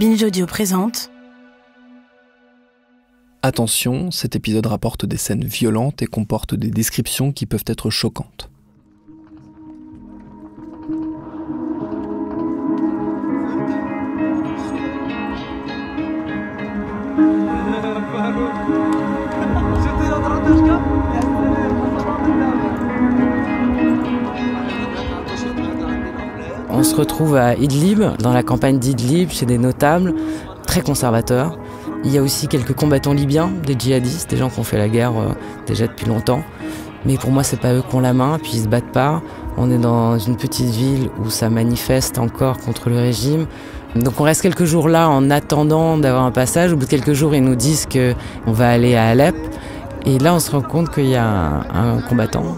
Binge Audio présente. Attention, cet épisode rapporte des scènes violentes et comporte des descriptions qui peuvent être choquantes. On se retrouve à Idlib, dans la campagne d'Idlib, chez des notables, très conservateurs. Il y a aussi quelques combattants libyens, des djihadistes, des gens qui ont fait la guerre déjà depuis longtemps. Mais pour moi, c'est pas eux qui ont la main, puis ils se battent pas. On est dans une petite ville où ça manifeste encore contre le régime. Donc on reste quelques jours là en attendant d'avoir un passage. Au bout de quelques jours, ils nous disent qu'on va aller à Alep. Et là, on se rend compte qu'il y a un combattant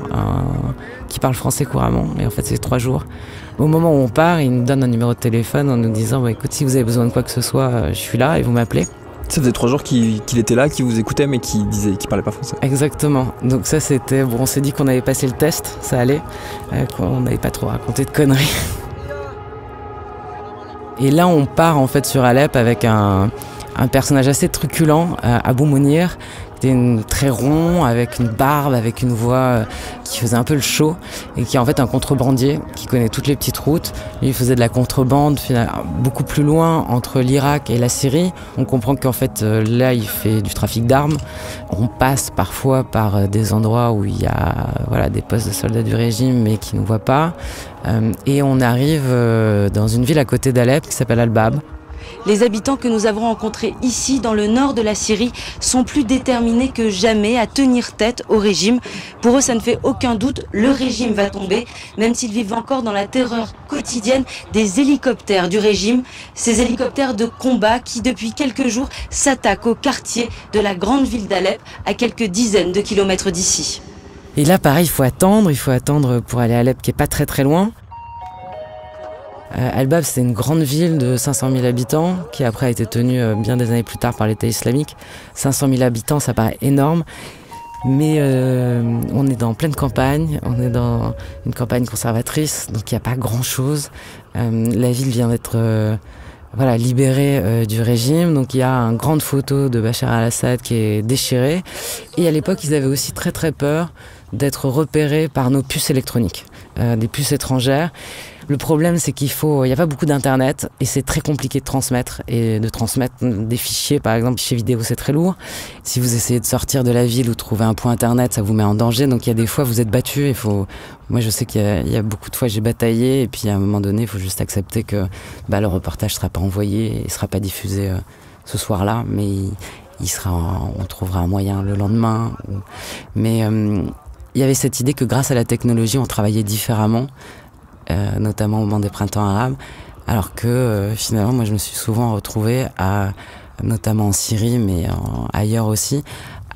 qui parle français couramment. Et en fait, c'est 3 jours. Au moment où on part, il nous donne un numéro de téléphone en nous disant écoute, si vous avez besoin de quoi que ce soit, je suis là et vous m'appelez. Ça faisait 3 jours qu'il était là, qu'il vous écoutait, mais qu'il parlait pas français. Exactement. Donc ça, c'était... Bon, on s'est dit qu'on avait passé le test, ça allait, qu'on n'avait pas trop raconté de conneries. Et là, on part en fait sur Alep avec un personnage assez truculent, Abou Mounir, très rond, avec une barbe, avec une voix qui faisait un peu le show, et qui est en fait un contrebandier, qui connaît toutes les petites routes. Lui, il faisait de la contrebande beaucoup plus loin, entre l'Irak et la Syrie. On comprend qu'en fait, là, il fait du trafic d'armes. On passe parfois par des endroits où il y a des postes de soldats du régime, mais qui ne nous voient pas. Et on arrive dans une ville à côté d'Alep, qui s'appelle Al-Bab. Les habitants que nous avons rencontrés ici, dans le nord de la Syrie, sont plus déterminés que jamais à tenir tête au régime. Pour eux, ça ne fait aucun doute, le régime va tomber, même s'ils vivent encore dans la terreur quotidienne des hélicoptères du régime. Ces hélicoptères de combat qui, depuis quelques jours, s'attaquent au quartier de la grande ville d'Alep, à quelques dizaines de kilomètres d'ici. Et là, pareil, il faut attendre pour aller à Alep, qui est pas très très loin. Al-Bab, c'est une grande ville de 500 000 habitants qui après a été tenue bien des années plus tard par l'État islamique. 500 000 habitants, ça paraît énorme, mais on est dans pleine campagne, on est dans une campagne conservatrice, donc il n'y a pas grand-chose. La ville vient d'être libérée du régime, donc il y a une grande photo de Bachar al-Assad qui est déchirée. Et à l'époque, ils avaient aussi très très peur d'être repérés par nos puces électroniques, des puces étrangères. Le problème, c'est il n'y a pas beaucoup d'internet et c'est très compliqué de transmettre. Et de transmettre des fichiers, par exemple, fichiers vidéo, c'est très lourd. Si vous essayez de sortir de la ville ou trouver un point internet, ça vous met en danger. Donc il y a des fois, vous êtes battu. Moi, je sais qu'il y a beaucoup de fois, j'ai bataillé. Et puis à un moment donné, il faut juste accepter que le reportage ne sera pas envoyé, il ne sera pas diffusé ce soir-là. Mais on trouvera un moyen le lendemain. Mais il y avait cette idée que grâce à la technologie, on travaillait différemment. Notamment au moment des printemps arabes, alors que finalement moi je me suis souvent retrouvée notamment en Syrie mais ailleurs aussi,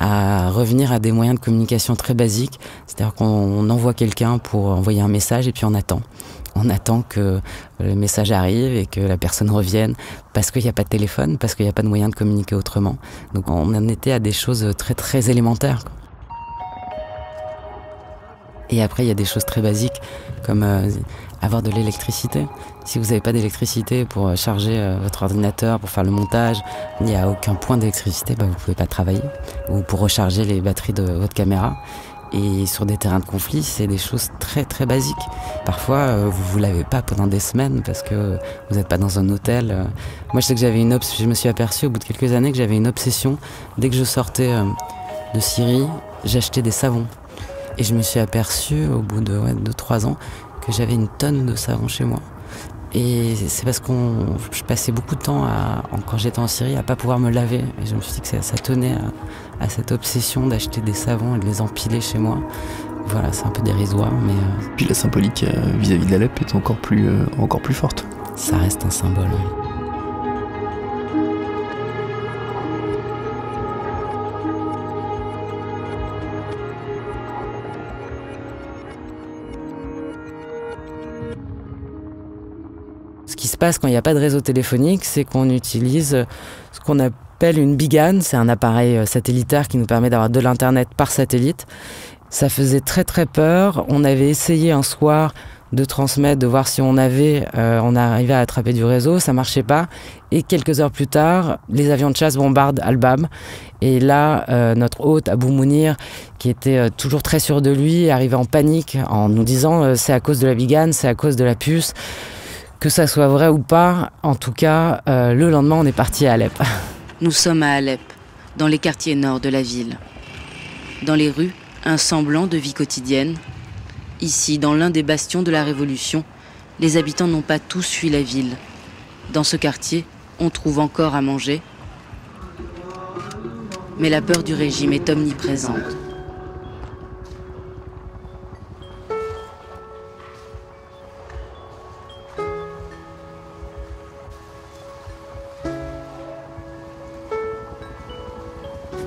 à revenir à des moyens de communication très basiques, c'est-à-dire qu'on envoie quelqu'un pour envoyer un message et puis on attend que le message arrive et que la personne revienne, parce qu'il n'y a pas de téléphone, parce qu'il n'y a pas de moyen de communiquer autrement. Donc on en était à des choses très très élémentaires, quoi. Et après, il y a des choses très basiques, comme avoir de l'électricité. Si vous n'avez pas d'électricité pour charger votre ordinateur, pour faire le montage, il n'y a aucun point d'électricité, vous ne pouvez pas travailler. Ou pour recharger les batteries de votre caméra. Et sur des terrains de conflit, c'est des choses très très basiques. Parfois, vous ne l'avez pas pendant des semaines parce que vous n'êtes pas dans un hôtel. Moi, je sais que je me suis aperçu au bout de quelques années que j'avais une obsession. Dès que je sortais de Syrie, j'achetais des savons. Et je me suis aperçu, au bout de 2-3 ans, que j'avais une tonne de savon chez moi. Et c'est parce que je passais beaucoup de temps, quand j'étais en Syrie, à pas pouvoir me laver. Et je me suis dit que ça tenait à cette obsession d'acheter des savons et de les empiler chez moi. Voilà, c'est un peu dérisoire, mais... Puis la symbolique vis-à-vis d'Alep est encore plus forte. Ça reste un symbole, oui. Ce qui se passe quand il n'y a pas de réseau téléphonique, c'est qu'on utilise ce qu'on appelle une bigane. C'est un appareil satellitaire qui nous permet d'avoir de l'internet par satellite. Ça faisait très très peur. On avait essayé un soir de transmettre, de voir si on arrivait à attraper du réseau. Ça marchait pas. Et quelques heures plus tard, les avions de chasse bombardent Al-Bab. Et là, notre hôte, Abou Mounir, qui était toujours très sûr de lui, arrivait en panique en nous disant c'est à cause de la bigane, c'est à cause de la puce. Que ça soit vrai ou pas, en tout cas, le lendemain, on est parti à Alep. Nous sommes à Alep, dans les quartiers nord de la ville. Dans les rues, un semblant de vie quotidienne. Ici, dans l'un des bastions de la Révolution, les habitants n'ont pas tous fui la ville. Dans ce quartier, on trouve encore à manger. Mais la peur du régime est omniprésente.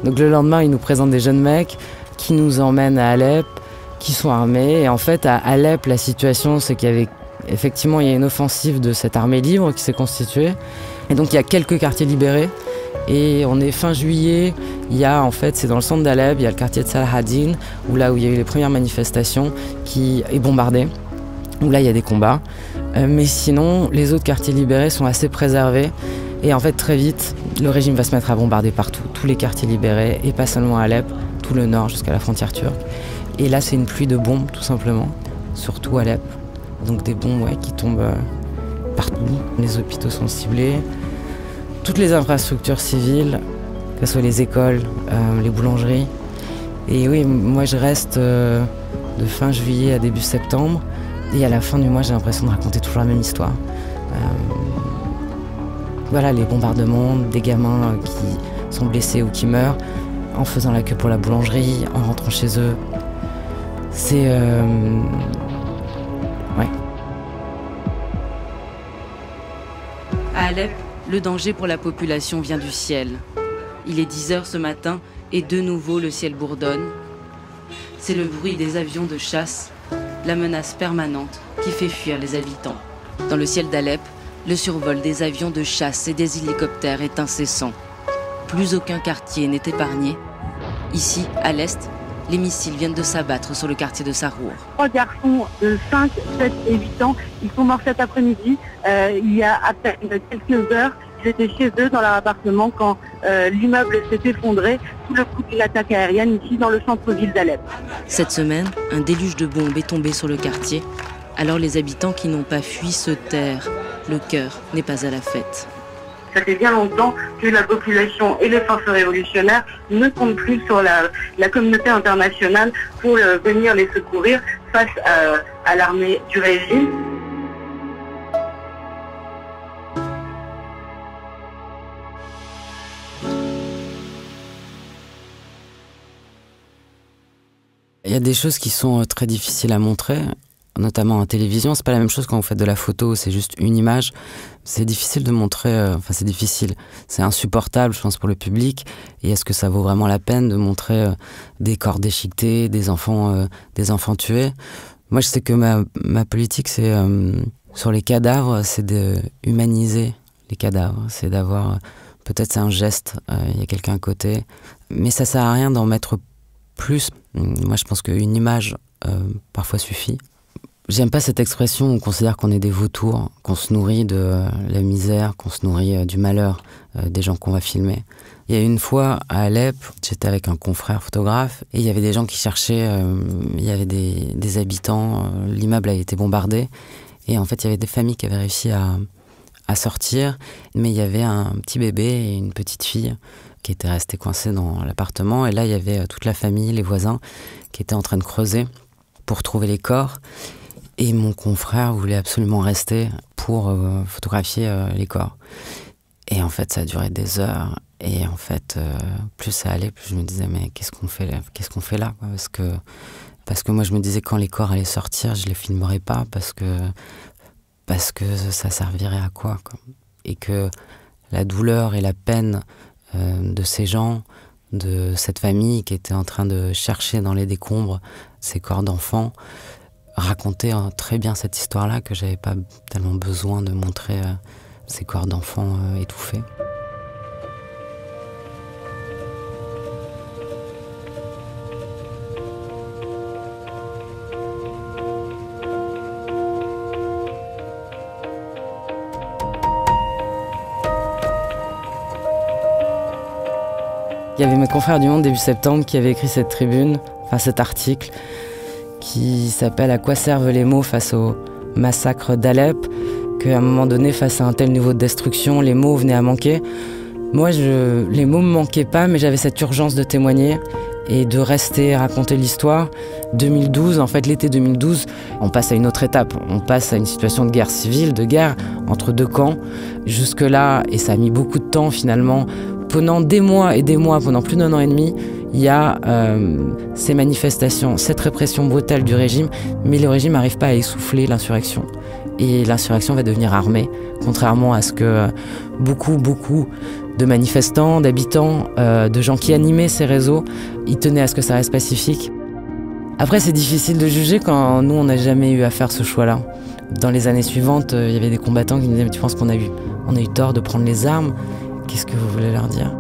Donc le lendemain, ils nous présentent des jeunes mecs qui nous emmènent à Alep, qui sont armés. Et en fait, à Alep, la situation, c'est qu'il y avait effectivement une offensive de cette armée libre qui s'est constituée. Et donc il y a quelques quartiers libérés. Et on est fin juillet. Il y a, en fait, c'est dans le centre d'Alep, il y a le quartier de Salah ad-Din, où là où il y a eu les premières manifestations, qui est bombardé. Où là, il y a des combats. Mais sinon, les autres quartiers libérés sont assez préservés. Et en fait, très vite, le régime va se mettre à bombarder partout. Tous les quartiers libérés, et pas seulement à Alep, tout le nord jusqu'à la frontière turque. Et là, c'est une pluie de bombes, tout simplement, surtout à Alep. Donc des bombes qui tombent partout. Les hôpitaux sont ciblés. Toutes les infrastructures civiles, que ce soit les écoles, les boulangeries. Et oui, moi, je reste de fin juillet à début septembre. Et à la fin du mois, j'ai l'impression de raconter toujours la même histoire. Voilà, les bombardements, des gamins qui sont blessés ou qui meurent, en faisant la queue pour la boulangerie, en rentrant chez eux. C'est... Ouais. À Alep, le danger pour la population vient du ciel. Il est 10 h ce matin et de nouveau le ciel bourdonne. C'est le bruit des avions de chasse, la menace permanente qui fait fuir les habitants. Dans le ciel d'Alep, le survol des avions de chasse et des hélicoptères est incessant. Plus aucun quartier n'est épargné. Ici, à l'est, les missiles viennent de s'abattre sur le quartier de Sarrour. 3 garçons de 5, 7 et 8 ans, ils sont morts cet après-midi. Il y a à peine quelques heures, ils étaient chez eux dans leur appartement quand l'immeuble s'est effondré sous le coup d'une attaque aérienne ici dans le centre-ville d'Alep. Cette semaine, un déluge de bombes est tombé sur le quartier. Alors les habitants qui n'ont pas fui se terrent. Le cœur n'est pas à la fête. Ça fait bien longtemps que la population et les forces révolutionnaires ne comptent plus sur la communauté internationale pour venir les secourir face à l'armée du régime. Il y a des choses qui sont très difficiles à montrer, notamment en télévision. C'est pas la même chose quand vous faites de la photo, c'est juste une image. C'est difficile de montrer, c'est difficile. C'est insupportable, je pense, pour le public. Et est-ce que ça vaut vraiment la peine de montrer des corps déchiquetés, des enfants tués? Moi, je sais que ma politique, c'est sur les cadavres, c'est de humaniser les cadavres. C'est d'avoir, peut-être c'est un geste, il y a quelqu'un à côté. Mais ça sert à rien d'en mettre plus. Moi, je pense qu'une image, parfois suffit. J'aime pas cette expression où on considère qu'on est des vautours, qu'on se nourrit de la misère, qu'on se nourrit du malheur des gens qu'on va filmer. Il y a une fois, à Alep, j'étais avec un confrère photographe et il y avait des gens qui cherchaient, il y avait des habitants, l'immeuble a été bombardé et en fait, il y avait des familles qui avaient réussi à sortir, mais il y avait un petit bébé et une petite fille qui étaient restés coincés dans l'appartement et là, il y avait toute la famille, les voisins qui étaient en train de creuser pour trouver les corps. Et mon confrère voulait absolument rester pour photographier les corps. Et en fait, ça a duré des heures. Et en fait, plus ça allait, plus je me disais, mais qu'est-ce qu'on fait là quoi, parce que moi, je me disais, quand les corps allaient sortir, je les filmerais pas parce que ça servirait à quoi. Et que la douleur et la peine de ces gens, de cette famille qui était en train de chercher dans les décombres ces corps d'enfants, raconter très bien cette histoire-là que j'avais pas tellement besoin de montrer ces corps d'enfants étouffés. Il y avait mes confrères du Monde début septembre qui avaient écrit cette tribune, enfin cet article, qui s'appelle « À quoi servent les mots face au massacre d'Alep ?» Qu'à un moment donné, face à un tel niveau de destruction, les mots venaient à manquer. Moi, les mots me manquaient pas, mais j'avais cette urgence de témoigner et de rester raconter l'histoire. 2012, en fait, l'été 2012, on passe à une autre étape. On passe à une situation de guerre civile, de guerre entre deux camps. Jusque-là, et ça a mis beaucoup de temps finalement, pendant des mois et des mois, pendant plus d'1 an et demi, il y a ces manifestations, cette répression brutale du régime, mais le régime n'arrive pas à essouffler l'insurrection. Et l'insurrection va devenir armée, contrairement à ce que beaucoup de manifestants, d'habitants, de gens qui animaient ces réseaux, ils tenaient à ce que ça reste pacifique. Après, c'est difficile de juger quand nous, on n'a jamais eu à faire ce choix-là. Dans les années suivantes, il y avait des combattants qui me disaient « Mais tu penses qu'on a eu tort de prendre les armes ? Qu'est-ce que vous voulez leur dire ?»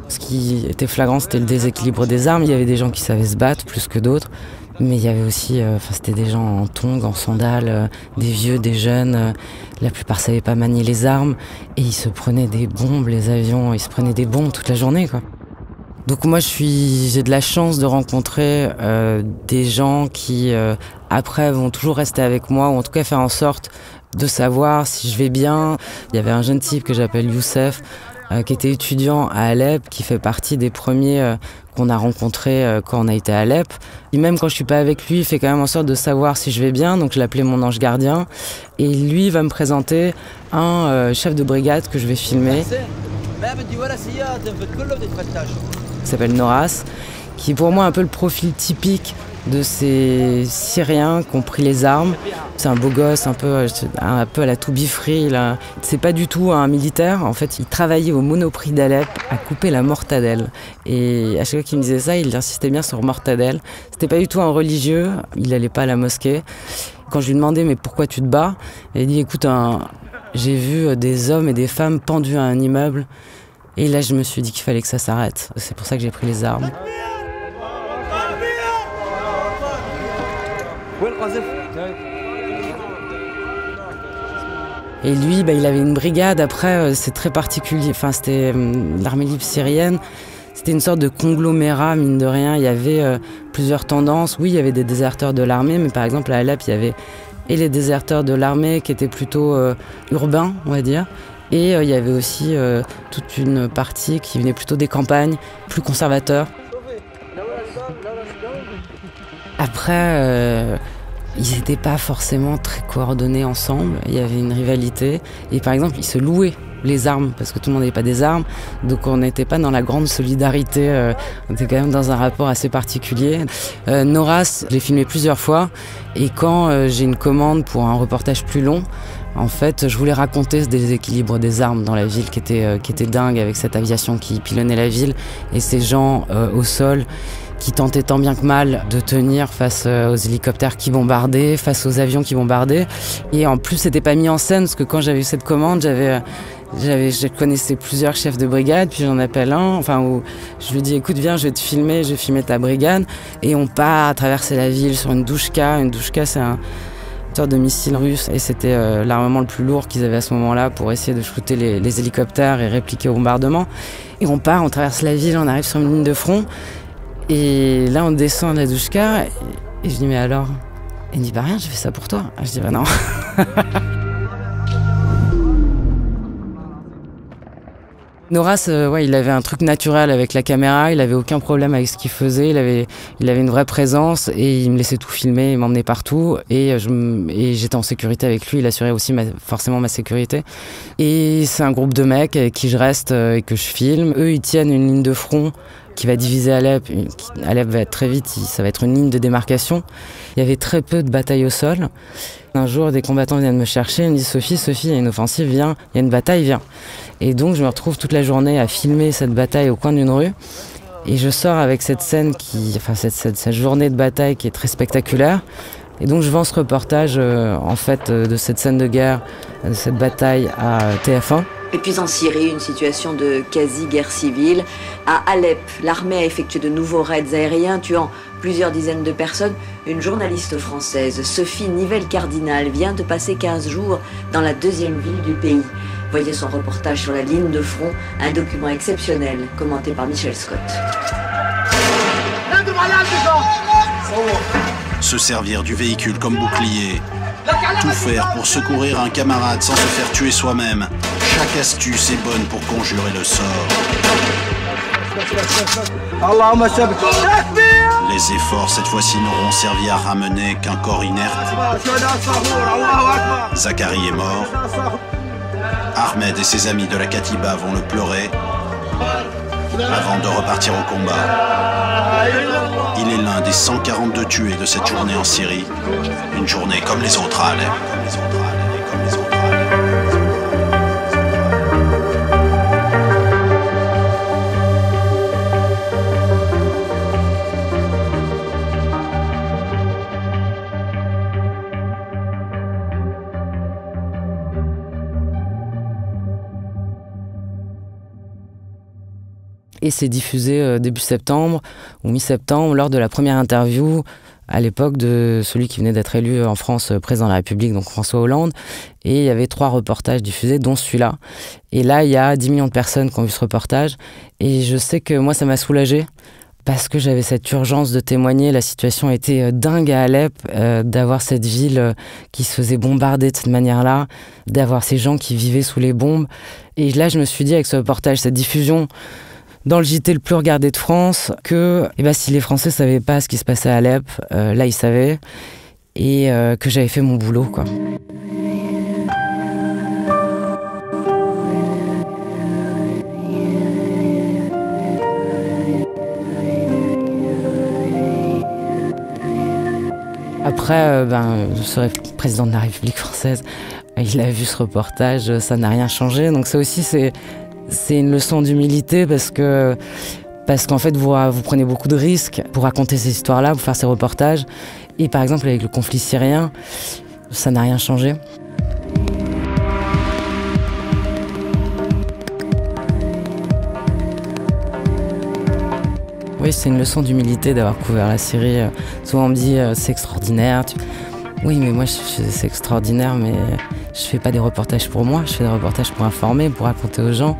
Ce qui était flagrant, c'était le déséquilibre des armes. Il y avait des gens qui savaient se battre plus que d'autres, mais il y avait aussi, c'était des gens en tongs, en sandales, des vieux, des jeunes. La plupart savaient pas manier les armes et ils se prenaient des bombes, les avions, ils se prenaient des bombes toute la journée, quoi. Donc moi, j'ai de la chance de rencontrer des gens qui, après, vont toujours rester avec moi, ou en tout cas faire en sorte de savoir si je vais bien. Il y avait un jeune type que j'appelle Youssef, qui était étudiant à Alep, qui fait partie des premiers qu'on a rencontrés quand on a été à Alep. Et même quand je suis pas avec lui, il fait quand même en sorte de savoir si je vais bien, donc je l'appelais mon ange gardien. Et lui va me présenter un chef de brigade que je vais filmer, qui s'appelle Noras, qui est pour moi un peu le profil typique de ces Syriens qui ont pris les armes. C'est un beau gosse, un peu à la Toubi Free. C'est pas du tout un militaire. En fait, il travaillait au Monoprix d'Alep à couper la mortadelle. Et à chaque fois qu'il me disait ça, il insistait bien sur mortadelle. C'était pas du tout un religieux. Il allait pas à la mosquée. Quand je lui demandais mais pourquoi tu te bats, il dit écoute, j'ai vu des hommes et des femmes pendus à un immeuble. Et là, je me suis dit qu'il fallait que ça s'arrête. C'est pour ça que j'ai pris les armes. Et lui, il avait une brigade. Après, c'est très particulier. Enfin, c'était l'armée libre syrienne. C'était une sorte de conglomérat, mine de rien. Il y avait plusieurs tendances. Oui, il y avait des déserteurs de l'armée, mais par exemple, à Alep, il y avait les déserteurs de l'armée qui étaient plutôt urbains, on va dire. Et il y avait aussi toute une partie qui venait plutôt des campagnes, plus conservateurs. Après, ils n'étaient pas forcément très coordonnés ensemble. Il y avait une rivalité. Et par exemple, ils se louaient les armes, parce que tout le monde n'avait pas des armes. Donc on n'était pas dans la grande solidarité. On était quand même dans un rapport assez particulier. Noras, je l'ai filmé plusieurs fois. Et quand j'ai une commande pour un reportage plus long, en fait, je voulais raconter ce déséquilibre des armes dans la ville qui était dingue, avec cette aviation qui pilonnait la ville et ces gens au sol qui tentaient tant bien que mal de tenir face aux hélicoptères qui bombardaient, face aux avions qui bombardaient. Et en plus, c'était pas mis en scène, parce que quand j'avais eu cette commande, je connaissais plusieurs chefs de brigade, puis j'en appelle un, où je lui dis écoute, viens, je vais te filmer, je vais filmer ta brigade. Et on part à traverser la ville sur une douchka. Une douchka, c'est une sorte de missile russe, et c'était l'armement le plus lourd qu'ils avaient à ce moment-là pour essayer de shooter les hélicoptères et répliquer au bombardement. Et on part, on traverse la ville, on arrive sur une ligne de front. Et là, on descend de la douchka, et je dis, mais alors? Il me dit, rien, j'ai fait ça pour toi. Je dis, non. Noras, il avait un truc naturel avec la caméra, il avait aucun problème avec ce qu'il faisait, il avait une vraie présence, et il me laissait tout filmer, il m'emmenait partout, et j'étais en sécurité avec lui, il assurait aussi forcément ma sécurité. Et c'est un groupe de mecs avec qui je reste et que je filme. Eux, ils tiennent une ligne de front qui va diviser Alep. Alep va être très vite, ça va être une ligne de démarcation. Il y avait très peu de batailles au sol. Un jour, des combattants viennent me chercher, ils me disent Sophie, il y a une offensive, viens, il y a une bataille, viens. Et donc je me retrouve toute la journée à filmer cette bataille au coin d'une rue. Et je sors avec cette scène cette journée de bataille qui est très spectaculaire. Et donc je vends ce reportage en fait de cette scène de guerre, de cette bataille à TF1. Et puis en Syrie, une situation de quasi-guerre civile. À Alep, l'armée a effectué de nouveaux raids aériens, tuant plusieurs dizaines de personnes. Une journaliste française, Sophie Nivelle-Cardinal, vient de passer 15 jours dans la deuxième ville du pays. Voyez son reportage sur la ligne de front, un document exceptionnel, commenté par Michel Scott. Se servir du véhicule comme bouclier. Tout faire pour secourir un camarade sans se faire tuer soi-même. Chaque astuce est bonne pour conjurer le sort. Les efforts cette fois-ci n'auront servi à ramener qu'un corps inerte. Zacharie est mort. Ahmed et ses amis de la Katiba vont le pleurer avant de repartir au combat. Il est l'un des 142 tués de cette journée en Syrie. Une journée comme les autres à Alep. Et c'est diffusé début septembre ou mi-septembre lors de la première interview à l'époque de celui qui venait d'être élu en France président de la République, donc François Hollande. Et il y avait 3 reportages diffusés, dont celui-là. Et là, il y a 10 millions de personnes qui ont vu ce reportage. Et je sais que moi, ça m'a soulagée parce que j'avais cette urgence de témoigner. La situation était dingue à Alep, d'avoir cette ville qui se faisait bombarder de cette manière-là, d'avoir ces gens qui vivaient sous les bombes. Et là, je me suis dit, avec ce reportage, cette diffusion dans le JT le plus regardé de France, que si les Français ne savaient pas ce qui se passait à Alep, là ils savaient, et que j'avais fait mon boulot, quoi. Après, je serai président de la République française. Il a vu ce reportage, ça n'a rien changé. Donc ça aussi, c'est une leçon d'humilité parce qu'en fait, vous prenez beaucoup de risques pour raconter ces histoires-là, pour faire ces reportages. Et par exemple, avec le conflit syrien, ça n'a rien changé. Oui, c'est une leçon d'humilité d'avoir couvert la Syrie. Souvent, on me dit c'est extraordinaire. Oui, mais moi, c'est extraordinaire, mais je fais pas des reportages pour moi, je fais des reportages pour informer, pour raconter aux gens.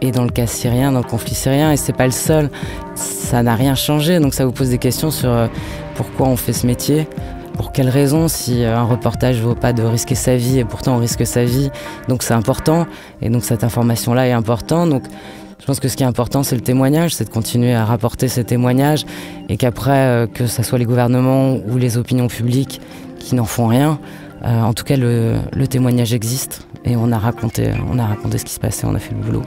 Et dans le cas syrien, dans le conflit syrien, et c'est pas le seul, ça n'a rien changé. Donc ça vous pose des questions sur pourquoi on fait ce métier, pour quelles raisons, si un reportage vaut pas de risquer sa vie, et pourtant on risque sa vie, donc c'est important. Et donc cette information-là est importante. Donc je pense que ce qui est important, c'est le témoignage, c'est de continuer à rapporter ces témoignages, et qu'après, que ce soit les gouvernements ou les opinions publiques qui n'en font rien, en tout cas le témoignage existe, et on a raconté ce qui se passait, on a fait le boulot.